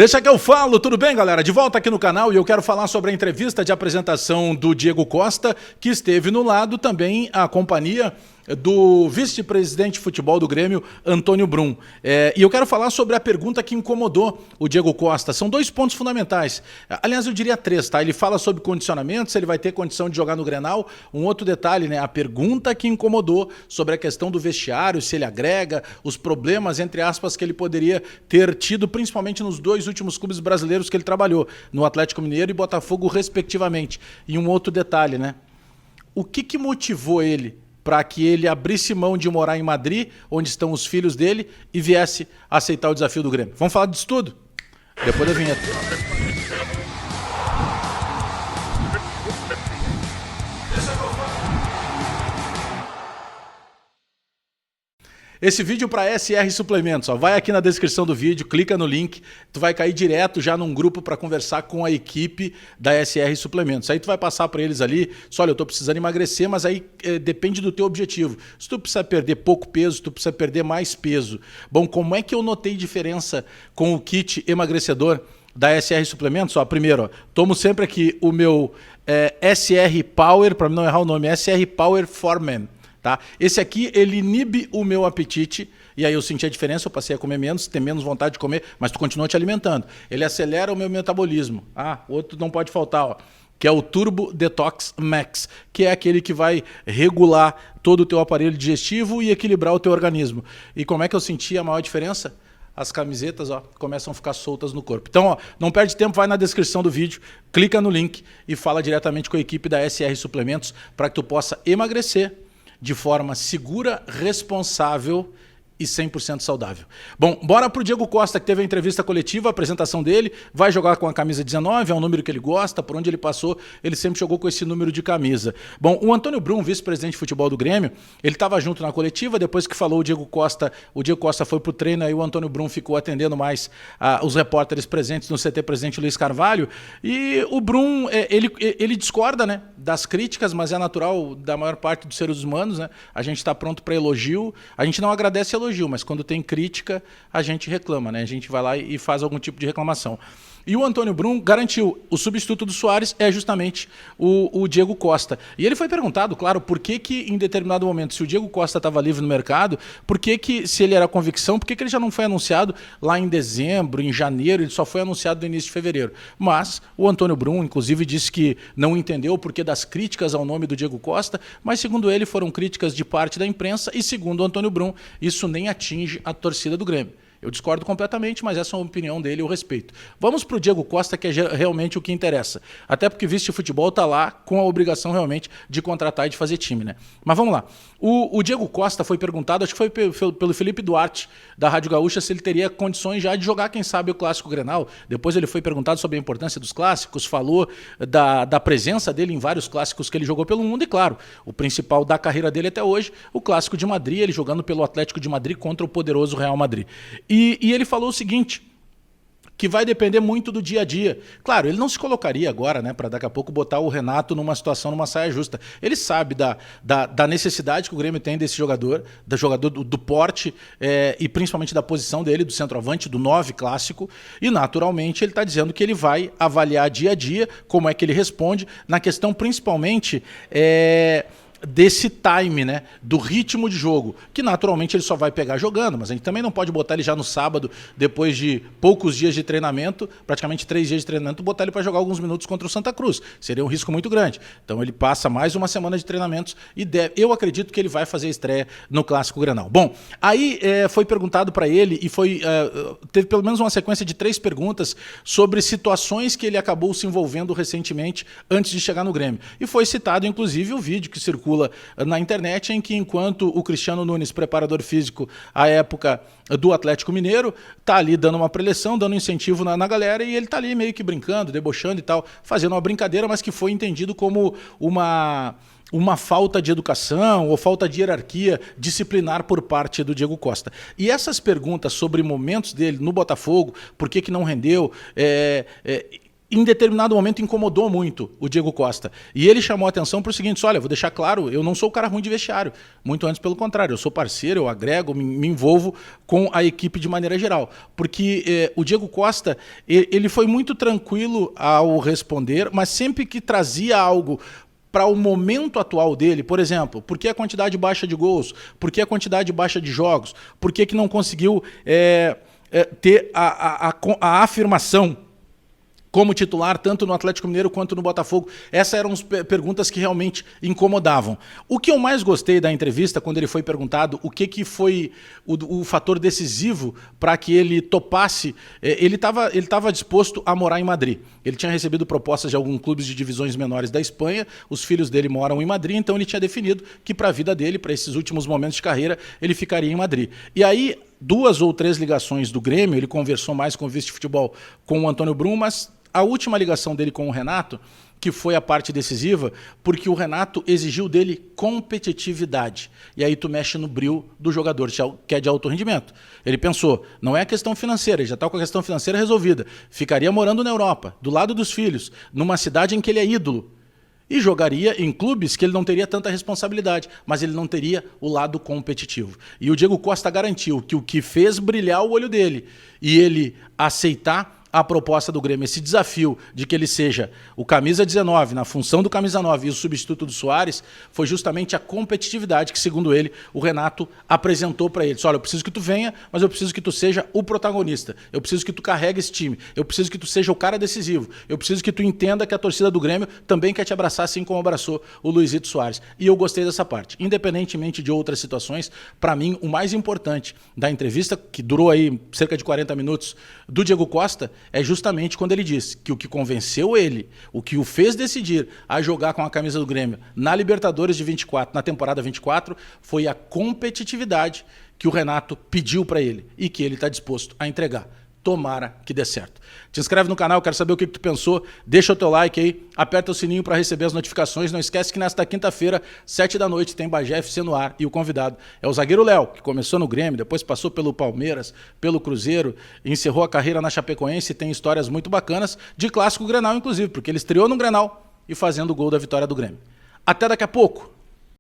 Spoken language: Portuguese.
Deixa que eu falo, tudo bem, galera? De volta aqui no canal e eu quero falar sobre a entrevista de apresentação do Diego Costa, que esteve no lado também a companhia do vice-presidente de futebol do Grêmio, Antônio Brum. E eu quero falar sobre a pergunta que incomodou o Diego Costa. São dois pontos fundamentais. Aliás, eu diria três, tá? Ele fala sobre condicionamento, se ele vai ter condição de jogar no Grenal. Um outro detalhe, né? A pergunta que incomodou sobre a questão do vestiário, se ele agrega, os problemas, entre aspas, que ele poderia ter tido, principalmente nos dois últimos clubes brasileiros que ele trabalhou, no Atlético Mineiro e Botafogo, respectivamente. E um outro detalhe, né? O que motivou ele para que ele abrisse mão de morar em Madrid, onde estão os filhos dele, e viesse aceitar o desafio do Grêmio? Vamos falar disso tudo? Depois da vinheta. Esse vídeo para SR Suplementos, ó, vai aqui na descrição do vídeo, clica no link, tu vai cair direto já num grupo para conversar com a equipe da SR Suplementos. Aí tu vai passar para eles ali, só olha, eu tô precisando emagrecer, mas aí depende do teu objetivo. Se tu precisa perder pouco peso, se tu precisa perder mais peso. Bom, como é que eu notei diferença com o kit emagrecedor da SR Suplementos? Ó, primeiro, ó, tomo sempre aqui o meu SR Power, para não errar o nome, SR Power for Men. Tá? Esse aqui, ele inibe o meu apetite, e aí eu senti a diferença, eu passei a comer menos, ter menos vontade de comer, mas tu continua te alimentando. Ele acelera o meu metabolismo. Outro não pode faltar, ó, que é o Turbo Detox Max, que é aquele que vai regular todo o teu aparelho digestivo e equilibrar o teu organismo. E como é que eu senti a maior diferença? As camisetas, ó, começam a ficar soltas no corpo. Então, ó, não perde tempo, vai na descrição do vídeo, clica no link e fala diretamente com a equipe da SR Suplementos para que tu possa emagrecer de forma segura, responsável e 100% saudável. Bom, bora pro Diego Costa, que teve a entrevista coletiva, a apresentação dele, vai jogar com a camisa 19, é um número que ele gosta, por onde ele passou, ele sempre jogou com esse número de camisa. Bom, o Antônio Brum, vice-presidente de futebol do Grêmio, ele estava junto na coletiva, depois que falou o Diego Costa foi pro treino, aí o Antônio Brum ficou atendendo mais os repórteres presentes no CT Presidente Luiz Carvalho, e o Brum, ele discorda, né, das críticas, mas é natural da maior parte dos seres humanos, né, a gente está pronto para elogio, a gente não agradece elogio, mas quando tem crítica, a gente reclama, né? A gente vai lá e faz algum tipo de reclamação. E o Antônio Brum garantiu, o substituto do Soares é justamente o Diego Costa. E ele foi perguntado, claro, por que em determinado momento, se o Diego Costa estava livre no mercado, por que se ele era convicção, por que ele já não foi anunciado lá em dezembro, em janeiro, ele só foi anunciado no início de fevereiro. Mas o Antônio Brum, inclusive, disse que não entendeu o porquê das críticas ao nome do Diego Costa, mas segundo ele foram críticas de parte da imprensa e segundo o Antônio Brum, isso nem atinge a torcida do Grêmio. Eu discordo completamente, mas essa é a opinião dele, eu respeito. Vamos para o Diego Costa, que é realmente o que interessa. Até porque vice-futebol está lá com a obrigação realmente de contratar e de fazer time, né? Mas vamos lá. O Diego Costa foi perguntado, acho que foi pelo Felipe Duarte, da Rádio Gaúcha, se ele teria condições já de jogar, quem sabe, o Clássico Grenal. Depois ele foi perguntado sobre a importância dos clássicos, falou da presença dele em vários clássicos que ele jogou pelo mundo e, claro, o principal da carreira dele até hoje, o Clássico de Madrid, ele jogando pelo Atlético de Madrid contra o poderoso Real Madrid. E ele falou o seguinte, que vai depender muito do dia a dia. Claro, ele não se colocaria agora, né, para daqui a pouco botar o Renato numa situação, numa saia justa. Ele sabe da necessidade que o Grêmio tem desse jogador, do porte e principalmente da posição dele, do centroavante, do 9 clássico, e naturalmente ele está dizendo que ele vai avaliar dia a dia como é que ele responde, na questão principalmente desse time, né, do ritmo de jogo, que naturalmente ele só vai pegar jogando, mas a gente também não pode botar ele já no sábado, depois de poucos dias de treinamento, praticamente 3 dias de treinamento, botar ele para jogar alguns minutos contra o Santa Cruz. Seria um risco muito grande. Então ele passa mais uma semana de treinamentos e eu acredito que ele vai fazer a estreia no Clássico Grenal. Bom, aí foi perguntado para ele e teve pelo menos uma sequência de 3 perguntas sobre situações que ele acabou se envolvendo recentemente antes de chegar no Grêmio. E foi citado, inclusive, o vídeo que circula na internet, em que enquanto o Cristiano Nunes, preparador físico à época do Atlético Mineiro, tá ali dando uma preleção, dando incentivo na galera, e ele tá ali meio que brincando, debochando e tal, fazendo uma brincadeira, mas que foi entendido como uma falta de educação ou falta de hierarquia disciplinar por parte do Diego Costa. E essas perguntas sobre momentos dele no Botafogo, por que não rendeu, em determinado momento incomodou muito o Diego Costa. E ele chamou a atenção para o seguinte: olha, vou deixar claro, eu não sou o cara ruim de vestiário. Muito antes pelo contrário, eu sou parceiro, eu agrego, me envolvo com a equipe de maneira geral. Porque o Diego Costa, ele foi muito tranquilo ao responder, mas sempre que trazia algo para o momento atual dele, por exemplo, por que a quantidade baixa de gols, por que a quantidade baixa de jogos, por que não conseguiu ter a afirmação como titular, tanto no Atlético Mineiro quanto no Botafogo. Essas eram as perguntas que realmente incomodavam. O que eu mais gostei da entrevista, quando ele foi perguntado o que foi o fator decisivo para que ele topasse, ele estava disposto a morar em Madrid. Ele tinha recebido propostas de alguns clubes de divisões menores da Espanha, os filhos dele moram em Madrid, então ele tinha definido que para a vida dele, para esses últimos momentos de carreira, ele ficaria em Madrid. E aí, 2 ou 3 ligações do Grêmio, ele conversou mais com o vice-futebol, com o Antônio Brum, mas a última ligação dele com o Renato, que foi a parte decisiva, porque o Renato exigiu dele competitividade. E aí tu mexe no bril do jogador, que é de alto rendimento. Ele pensou, não é a questão financeira, ele já está com a questão financeira resolvida. Ficaria morando na Europa, do lado dos filhos, numa cidade em que ele é ídolo. E jogaria em clubes que ele não teria tanta responsabilidade, mas ele não teria o lado competitivo. E o Diego Costa garantiu que o que fez brilhar o olho dele e ele aceitar a proposta do Grêmio, esse desafio de que ele seja o camisa 19, na função do camisa 9 e o substituto do Soares, foi justamente a competitividade que, segundo ele, o Renato apresentou para ele. Olha, eu preciso que tu venha, mas eu preciso que tu seja o protagonista. Eu preciso que tu carregue esse time. Eu preciso que tu seja o cara decisivo. Eu preciso que tu entenda que a torcida do Grêmio também quer te abraçar, assim como abraçou o Luizito Soares. E eu gostei dessa parte. Independentemente de outras situações, para mim, o mais importante da entrevista, que durou aí cerca de 40 minutos, do Diego Costa, é justamente quando ele disse que o que convenceu ele, o que o fez decidir a jogar com a camisa do Grêmio na Libertadores de 24, na temporada 24, foi a competitividade que o Renato pediu para ele e que ele está disposto a entregar. Tomara que dê certo. Te inscreve no canal, quero saber o que tu pensou. Deixa o teu like aí, aperta o sininho para receber as notificações. Não esquece que nesta quinta-feira, 7 da noite, tem Bagé FC no ar. E o convidado é o zagueiro Léo, que começou no Grêmio, depois passou pelo Palmeiras, pelo Cruzeiro, encerrou a carreira na Chapecoense e tem histórias muito bacanas de clássico Grenal, inclusive, porque ele estreou no Grenal e fazendo o gol da vitória do Grêmio. Até daqui a pouco.